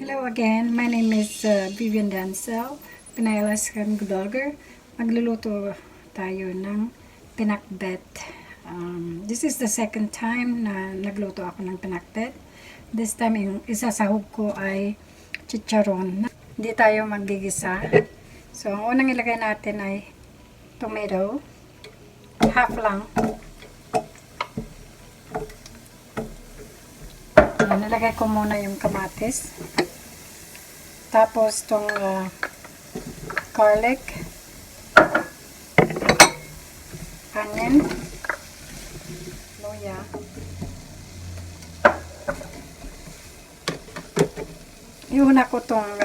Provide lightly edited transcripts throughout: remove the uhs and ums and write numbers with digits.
Hello again, my name is Vivian Dancel, Pinay Alaskan vlogger. Magluluto tayo ng pinakbet. This is the second time na nagluto ako ng pinakbet. This time, yung isasahog ko ay chicharon. Hindi tayo maggigisa. So, ang unang ilagay natin ay tomato. Half lang. Nalagay ko muna yung kamatis. Tapos itong garlic, onion, luya, iuna ko itong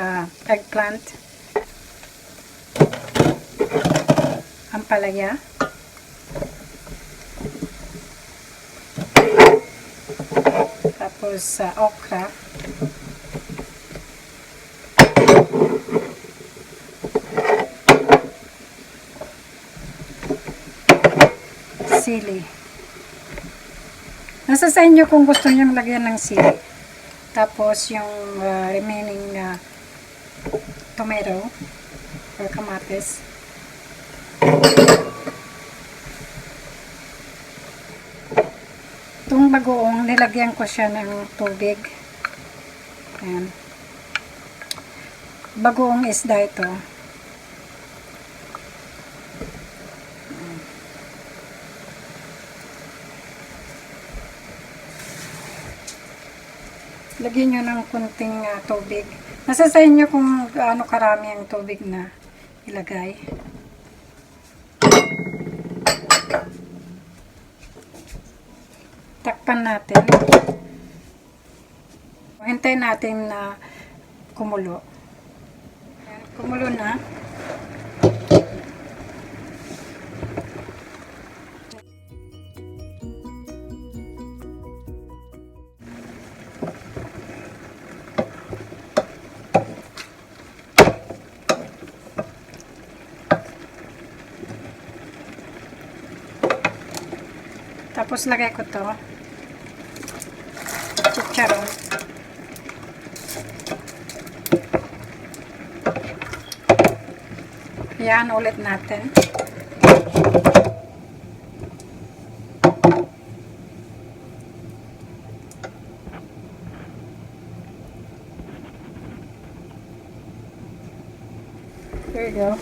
eggplant, ampalaya, tapos okra, sili. Nasa sa inyo kung gusto nyo lagyan ng sili. Tapos yung remaining tomato or kamatis. Itong bagoong, nilagyan ko siya ng tubig. Ayan. Bagoong isda ito. Lagyan nyo ng kunting tubig. Nasa sa inyo kung gaano karami ang tubig na ilagay. Takpan natin. Hintayin natin na kumulo. Ayan, kumulo na. Tapos lagay ko to chicharon. Yan ulit natin. There you go.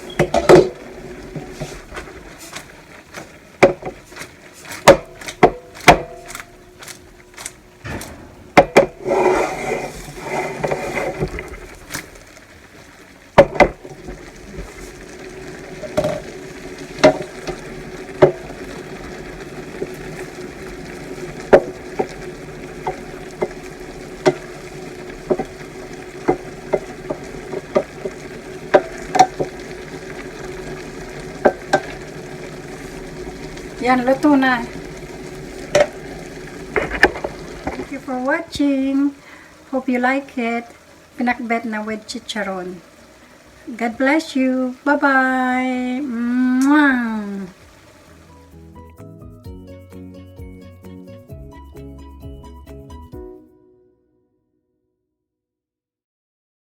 Yan, luto na. Thank you for watching. Hope you like it. Pinakbet na with chicharon. God bless you. Bye-bye.